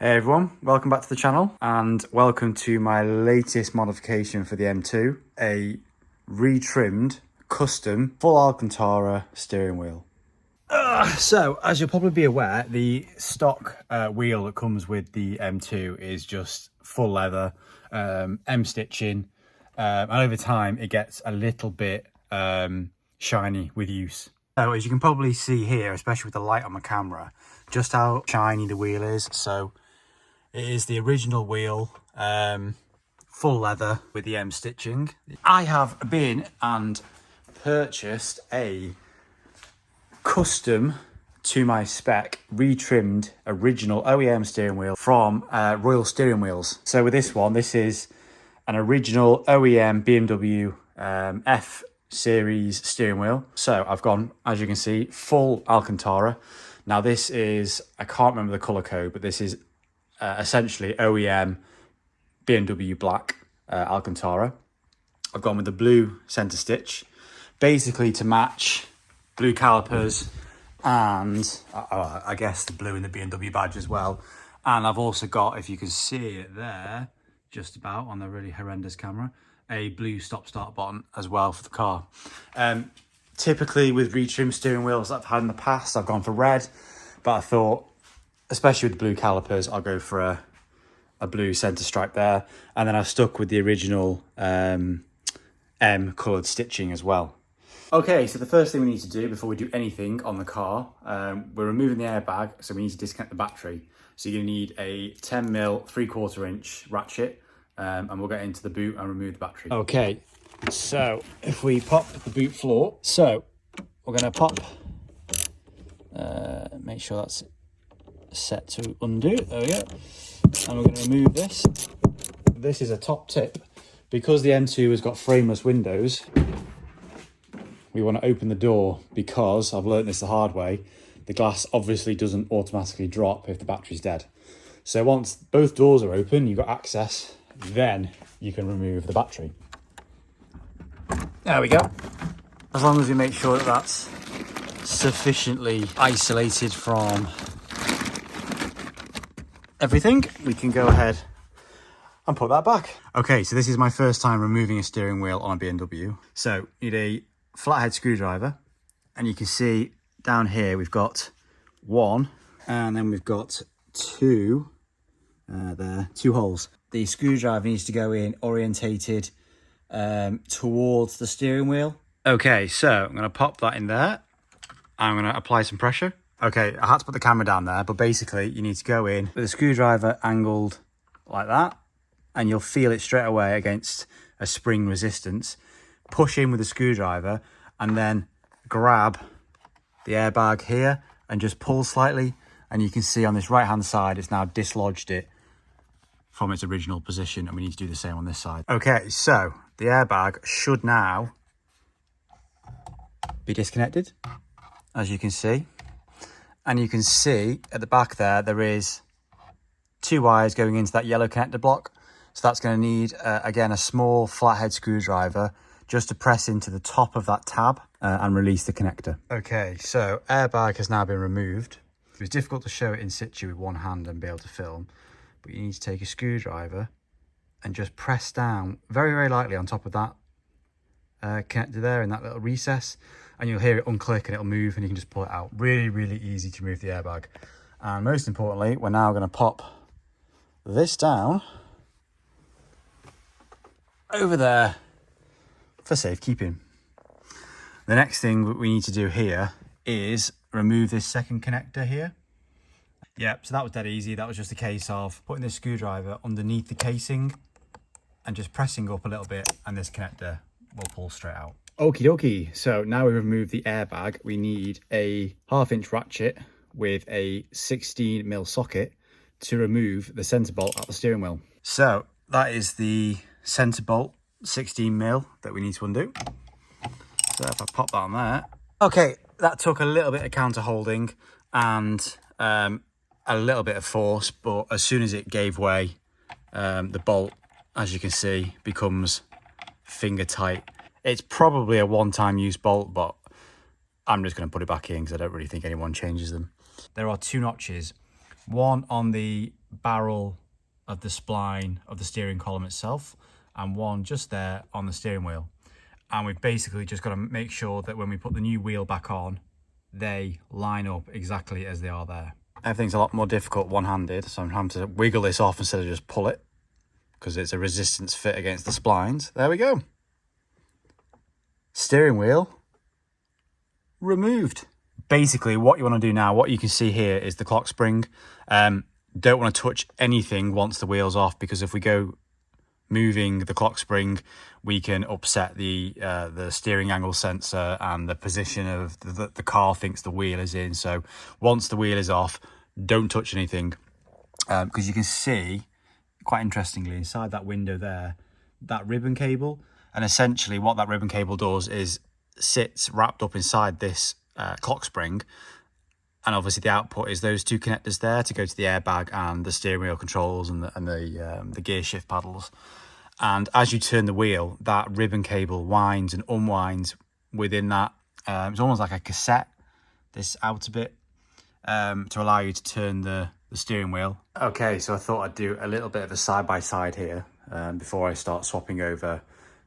Hey everyone, welcome back to the channel and welcome to my latest modification for the M2, a retrimmed, custom, full alcantara steering wheel. So, as you'll probably be aware, the stock wheel that comes with the M2 is just full leather, M stitching, and over time it gets a little bit shiny with use. So as you can probably see here, especially with the light on my camera, just how shiny the wheel is. So it is the original wheel, full leather with the M stitching. I have been and purchased a custom to my spec, retrimmed original OEM steering wheel from Royal Steering Wheels. So with this one, this is an original OEM BMW F series steering wheel. So I've gone, as you can see, full alcantara. Now this is, I can't remember the color code, but this is essentially OEM BMW black alcantara. I've gone with the blue center stitch, basically to match blue calipers and I guess the blue in the BMW badge as well. And I've also got, if you can see it there, just about on the really horrendous camera, a blue stop-start button as well for the car. Typically with retrim steering wheels that I've had in the past, I've gone for red, but I thought, especially with the blue calipers, I'll go for a blue center stripe there. And then I've stuck with the original M coloured stitching as well. Okay, so the first thing we need to do before we do anything on the car, we're removing the airbag, so we need to disconnect the battery. So you're gonna need a 10mm 3/4 inch ratchet, and we'll get into the boot and remove the battery. Okay, so if we pop the boot floor, so we're gonna pop, make sure that's set to undo, there we go. And we're gonna remove this. This is a top tip. Because the M2 has got frameless windows, we want to open the door because, I've learned this the hard way, the glass obviously doesn't automatically drop if the battery's dead. So once both doors are open, you've got access, then you can remove the battery. There we go. As long as we make sure that that's sufficiently isolated from everything, we can go ahead and put that back. Okay, so this is my first time removing a steering wheel on a BMW. So you need a flathead screwdriver, and you can see down here we've got one, and then we've got two, two holes. The screwdriver needs to go in orientated towards the steering wheel. Okay, so I'm gonna pop that in there. I'm gonna apply some pressure. Okay, I had to put the camera down there, but basically you need to go in with the screwdriver angled like that, and you'll feel it straight away against a spring resistance. Push in with the screwdriver and then grab the airbag here and just pull slightly, and you can see on this right hand side it's now dislodged it from its original position, and we need to do the same on this side. Okay, so the airbag should now be disconnected, as you can see. And you can see at the back there is two wires going into that yellow connector block. So that's going to need, again, a small flathead screwdriver just to press into the top of that tab and release the connector. Okay, so airbag has now been removed. It was difficult to show it in situ with one hand and be able to film, but you need to take a screwdriver and just press down very, very lightly on top of that connector there in that little recess, and you'll hear it unclick and it'll move, and you can just pull it out. Really, really easy to remove the airbag. And most importantly, we're now going to pop this down over there for safekeeping. The next thing we need to do here is remove this second connector here. Yep, so that was dead easy. That was just a case of putting this screwdriver underneath the casing and just pressing up a little bit, and this connector will pull straight out. Okie dokie, so now we've removed the airbag, we need a 1/2 inch ratchet with a 16mm socket to remove the center bolt out the steering wheel. So that is the center bolt 16mm that we need to undo. So if I pop that on there. Okay, that took a little bit of counter holding and a little bit of force, but as soon as it gave way, the bolt, as you can see, becomes finger tight. It's probably a one-time use bolt, but I'm just going to put it back in because I don't really think anyone changes them. There are two notches, one on the barrel of the spline of the steering column itself, and one just there on the steering wheel. And we've basically just got to make sure that when we put the new wheel back on, they line up exactly as they are there. Everything's a lot more difficult one-handed, so I'm having to wiggle this off instead of just pull it, because it's a resistance fit against the splines. There we go. Steering wheel removed. Basically, what you want to do now, what you can see here is the clock spring. Don't want to touch anything once the wheel's off, because if we go moving the clock spring, we can upset the steering angle sensor and the position of the car thinks the wheel is in. So once the wheel is off, don't touch anything, because you can see, quite interestingly, inside that window there, that ribbon cable. And essentially what that ribbon cable does is sits wrapped up inside this clock spring. And obviously the output is those two connectors there to go to the airbag and the steering wheel controls and the gear shift paddles. And as you turn the wheel, that ribbon cable winds and unwinds within that. It's almost like a cassette, this outer bit, to allow you to turn the steering wheel. Okay, so I thought I'd do a little bit of a side-by-side here before I start swapping over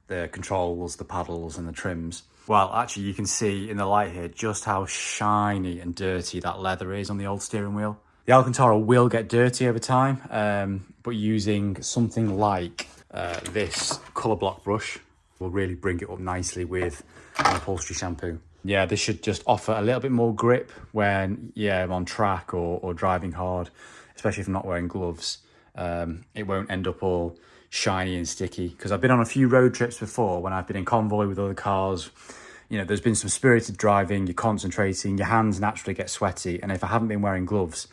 the controls, the paddles and the trims. Well, actually, you can see in the light here just how shiny and dirty that leather is on the old steering wheel. The Alcantara will get dirty over time, but using something like this colour block brush will really bring it up nicely with an upholstery shampoo. Yeah, this should just offer a little bit more grip when, I'm on track or driving hard, especially if I'm not wearing gloves. It won't end up all shiny and sticky, because I've been on a few road trips before when I've been in convoy with other cars. You know, there's been some spirited driving, you're concentrating, your hands naturally get sweaty, and if I haven't been wearing gloves,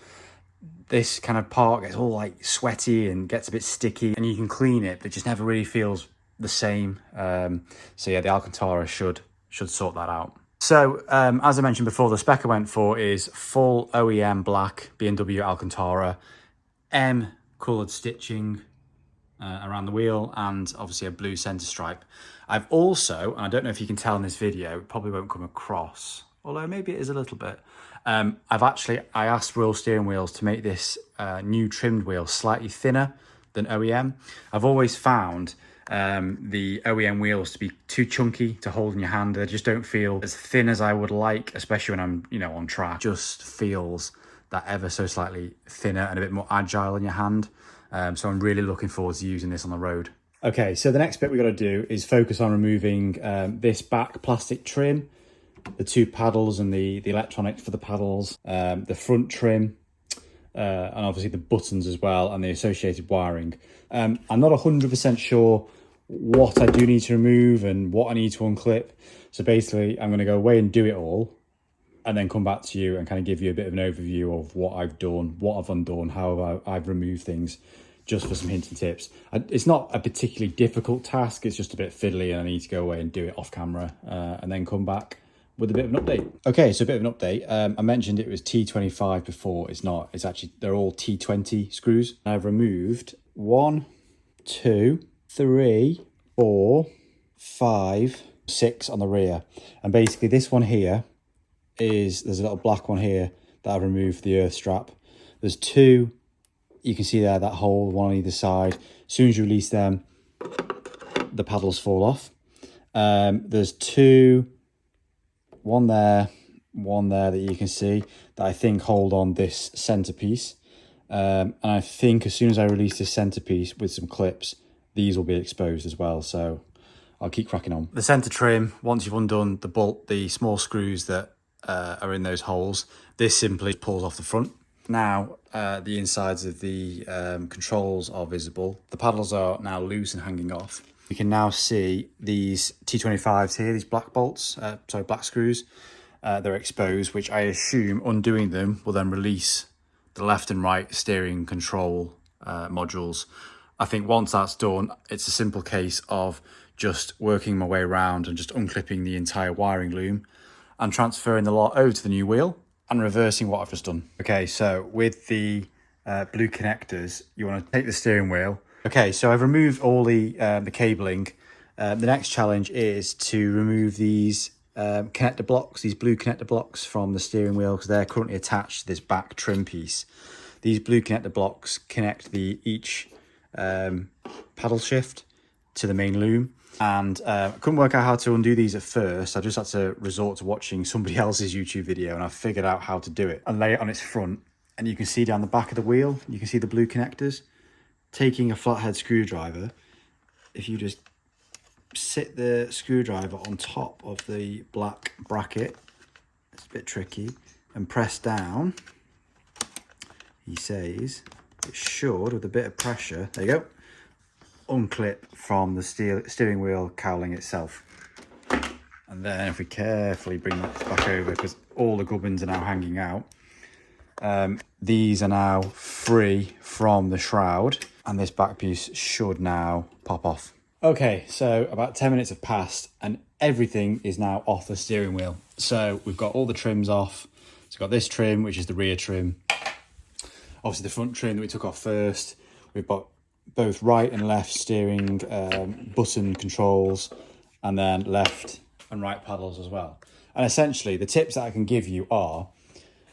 this kind of part gets all like sweaty and gets a bit sticky, and you can clean it, but it just never really feels the same. So yeah, the Alcantara should sort that out. So as I mentioned before, the spec I went for is full OEM black BMW Alcantara, M coloured stitching around the wheel, and obviously a blue center stripe. I've also, and I don't know if you can tell in this video, it probably won't come across, although maybe it is a little bit. I asked Royal Steering Wheels to make this new trimmed wheel slightly thinner than OEM. I've always found the OEM wheels to be too chunky to hold in your hand. They just don't feel as thin as I would like, especially when I'm, on track. Just feels that ever so slightly thinner and a bit more agile in your hand. So I'm really looking forward to using this on the road. Okay, so the next bit we got to do is focus on removing this back plastic trim, the two paddles and the electronics for the paddles, the front trim, and obviously the buttons as well, and the associated wiring. I'm not 100% sure what I do need to remove and what I need to unclip. So basically, I'm going to go away and do it all, and then come back to you and kind of give you a bit of an overview of what I've done, what I've undone, how I've removed things, just for some hints and tips. It's not a particularly difficult task, it's just a bit fiddly, and I need to go away and do it off camera and then come back with a bit of an update. Okay, so a bit of an update. I mentioned it was T25 before. It's not, it's actually, they're all T20 screws. I've removed 1, 2, 3, 4, 5, 6 on the rear. And basically this one here there's a little black one here that I've removed for the earth strap. There's 2, you can see there, that hole, one on either side. As soon as you release them, the paddles fall off. There's 2, one there that you can see, that I think hold on this centerpiece. And I think as soon as I release this centerpiece with some clips, these will be exposed as well. So I'll keep cracking on. The center trim, once you've undone the small screws that are in those holes, this simply pulls off the front. Now the insides of the controls are visible. The paddles are now loose and hanging off. You can now see these T25s here, these black bolts, black screws. They're exposed, which I assume undoing them will then release the left and right steering control modules. I think once that's done, it's a simple case of just working my way around and just unclipping the entire wiring loom and transferring the lot over to the new wheel and reversing what I've just done. Okay, so with the blue connectors, you want to take the steering wheel. Okay, so I've removed all the cabling. The next challenge is to remove these connector blocks, these blue connector blocks from the steering wheel, because they're currently attached to this back trim piece. These blue connector blocks connect each paddle shift to the main loom. And I couldn't work out how to undo these at first. I just had to resort to watching somebody else's YouTube video, and I figured out how to do it and lay it on its front. And you can see down the back of the wheel, you can see the blue connectors. Taking a flathead screwdriver, if you just sit the screwdriver on top of the black bracket, it's a bit tricky, and press down, he says it should, with a bit of pressure, there you go, unclip from the steering wheel cowling itself. And then if we carefully bring that back over, because all the gubbins are now hanging out, these are now free from the shroud, and this back piece should now pop off. Okay, so about 10 minutes have passed and everything is now off the steering wheel. So we've got all the trims off. So we've got this trim, which is the rear trim. Obviously the front trim that we took off first. We've got both right and left steering button controls, and then left and right paddles as well. And essentially the tips that I can give you are,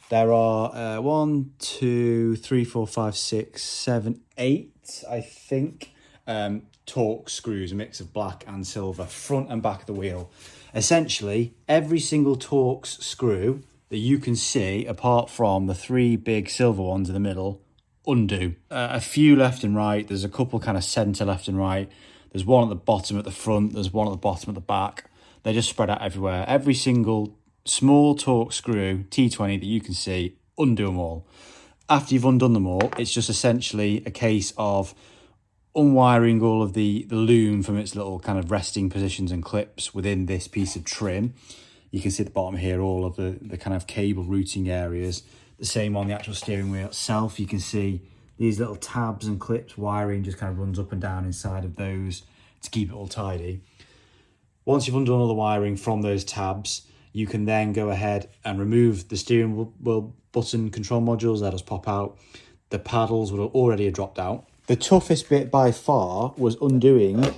there are 1, 2, 3, 4, 5, 6, 7, 8, I think, Torx screws, a mix of black and silver, front and back of the wheel. Essentially, every single Torx screw that you can see, apart from the 3 big silver ones in the middle, undo. A few left and right, there's a couple kind of centre left and right. There's one at the bottom at the front, there's one at the bottom at the back. They're just spread out everywhere. Every single small Torx screw, T20, that you can see, undo them all. After you've undone them all, it's just essentially a case of unwiring all of the loom from its little kind of resting positions and clips within this piece of trim. You can see at the bottom here all of the kind of cable routing areas. The same on the actual steering wheel itself. You can see these little tabs and clips, wiring just kind of runs up and down inside of those to keep it all tidy. Once you've undone all the wiring from those tabs, you can then go ahead and remove the steering wheel button control modules. That just pop out. The paddles would already have dropped out. The toughest bit by far was undoing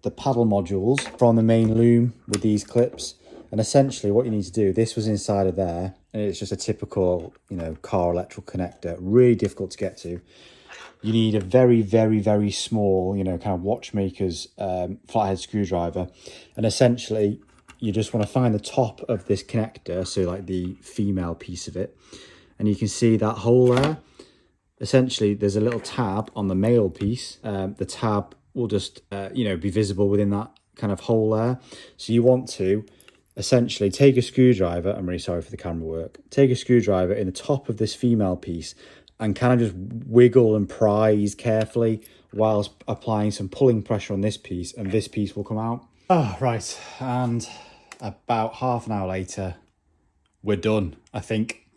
the paddle modules from the main loom with these clips. And essentially what you need to do, this was inside of there, and it's just a typical, car electrical connector, really difficult to get to. You need a very, very, very small, kind of watchmaker's flathead screwdriver. And essentially you just want to find the top of this connector, so like the female piece of it. And you can see that hole there. Essentially, there's a little tab on the male piece. The tab will just, be visible within that kind of hole there. So you want to essentially take a screwdriver, I'm really sorry for the camera work, take a screwdriver in the top of this female piece and kind of just wiggle and prise carefully whilst applying some pulling pressure on this piece, and this piece will come out. Right, and about half an hour later, we're done, I think.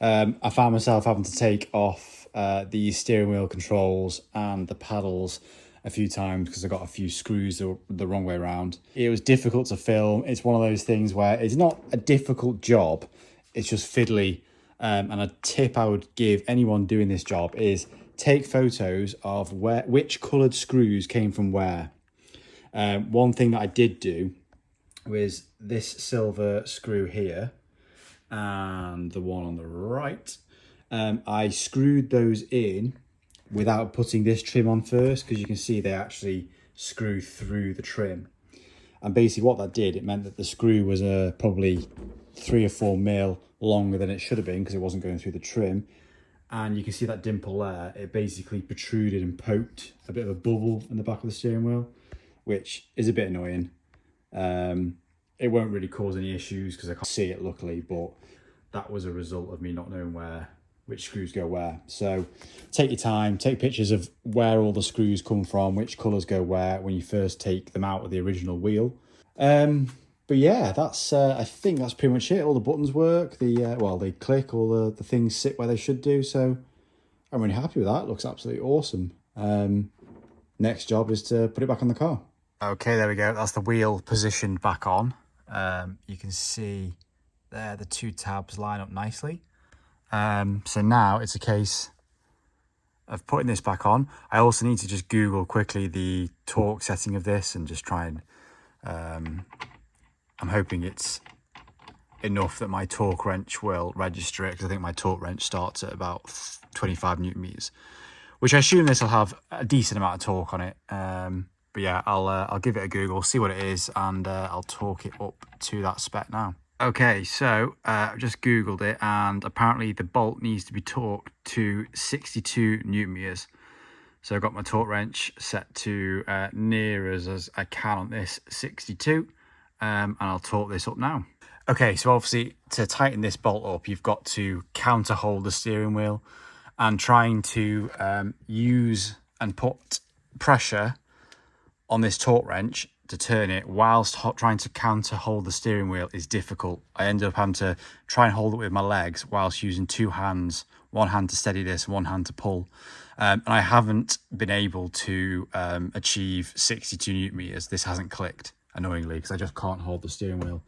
I found myself having to take off the steering wheel controls and the paddles a few times because I got a few screws the wrong way around. It was difficult to film. It's one of those things where it's not a difficult job, it's just fiddly. And a tip I would give anyone doing this job is take photos of which coloured screws came from where. One thing that I did do was this silver screw here and the one on the right. I screwed those in without putting this trim on first, because you can see they actually screw through the trim. And basically what that did, it meant that the screw was probably 3 or 4 mil longer than it should have been because it wasn't going through the trim. And you can see that dimple there, it basically protruded and poked a bit of a bubble in the back of the steering wheel, which is a bit annoying. It won't really cause any issues because I can't see it luckily, but that was a result of me not knowing which screws go where. So take your time, take pictures of where all the screws come from, which colours go where when you first take them out of the original wheel. But yeah, that's I think that's pretty much it. All the buttons work, they click, all the things sit where they should do. So I'm really happy with that. It looks absolutely awesome. Next job is to put it back on the car. Okay, there we go. That's the wheel positioned back on. You can see there the 2 tabs line up nicely. So now it's a case of putting this back on. I also need to just Google quickly the torque setting of this and just try and I'm hoping it's enough that my torque wrench will register it, because I think my torque wrench starts at about 25 newton meters, which I assume this will have a decent amount of torque on it. But yeah, I'll give it a Google, see what it is, and I'll torque it up to that spec now. Okay, so I've just Googled it, and apparently the bolt needs to be torqued to 62 newton meters. So I've got my torque wrench set to near as I can on this, 62, and I'll torque this up now. Okay, so obviously to tighten this bolt up, you've got to counter hold the steering wheel, and trying to use and put pressure on this torque wrench to turn it whilst trying to counter hold the steering wheel is difficult. I ended up having to try and hold it with my legs whilst using two hands, one hand to steady this, one hand to pull. And I haven't been able to achieve 62 newton meters. This hasn't clicked, annoyingly, because I just can't hold the steering wheel.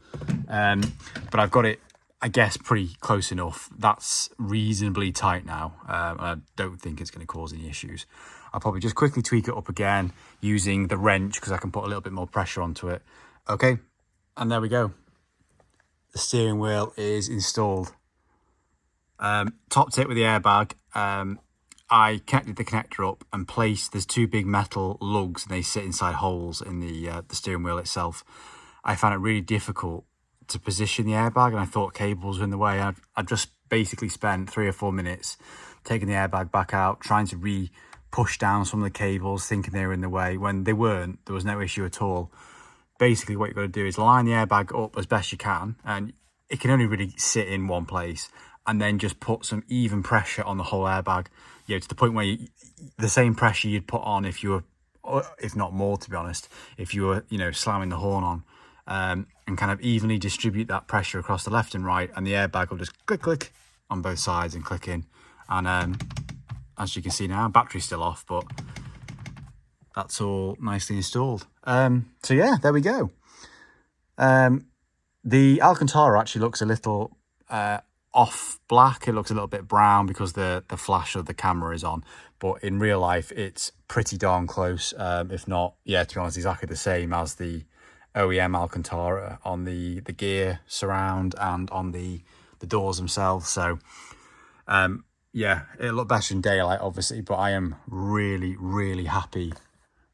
But I've got it, I guess, pretty close enough. That's reasonably tight now. I don't think it's going to cause any issues. I'll probably just quickly tweak it up again using the wrench, because I can put a little bit more pressure onto it. Okay, and there we go. The steering wheel is installed. Topped it with the airbag. I connected the connector up and placed, there's two big metal lugs, and they sit inside holes in the steering wheel itself. I found it really difficult to position the airbag, and I thought cables were in the way. I've just basically spent 3 or 4 minutes taking the airbag back out, trying to push down some of the cables, thinking they were in the way, when they weren't. There was no issue at all. Basically what you've got to do is line the airbag up as best you can, and it can only really sit in one place, and then just put some even pressure on the whole airbag, to the point where the same pressure you'd put on if you were, if not more, to be honest, if you were, slamming the horn on, and kind of evenly distribute that pressure across the left and right, and the airbag will just click on both sides and click in. And as you can see now, battery's still off, but that's all nicely installed. So yeah, there we go. The alcantara actually looks a little off black. It looks a little bit brown because the flash of the camera is on, but in real life it's pretty darn close, if not, yeah, to be honest, exactly the same as the OEM alcantara on the gear surround and on the doors themselves. So yeah, it'll look better in daylight, obviously, but I am really happy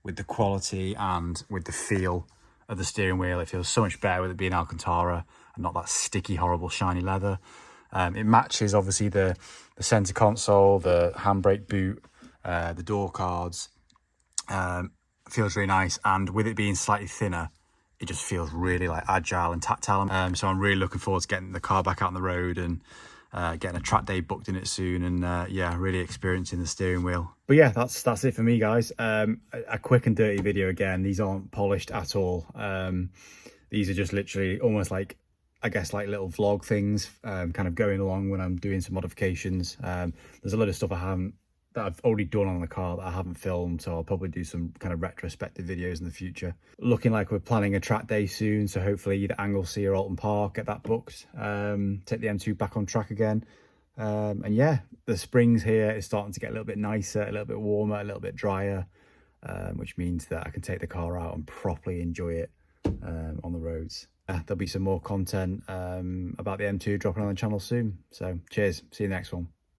with the quality and with the feel of the steering wheel. It feels so much better with it being alcantara and not that sticky, horrible, shiny leather. It matches, obviously, the center console, the handbrake boot, the door cards. Feels really nice, and with it being slightly thinner, it just feels really like agile and tactile. So I'm really looking forward to getting the car back out on the road and getting a track day booked in it soon, and yeah, really experiencing the steering wheel. But yeah, that's it for me, guys. A quick and dirty video again. These aren't polished at all. These are just literally almost like, I guess, like little vlog things, kind of going along when I'm doing some modifications. There's a lot of stuff that I've already done on the car that I haven't filmed, so I'll probably do some kind of retrospective videos in the future. Looking like we're planning a track day soon, so hopefully either Anglesey or Alton Park, get that booked, take the M2 back on track again. And yeah, the springs here is starting to get a little bit nicer, a little bit warmer, a little bit drier, which means that I can take the car out and properly enjoy it on the roads. There'll be some more content about the M2 dropping on the channel soon. So cheers, see you next one.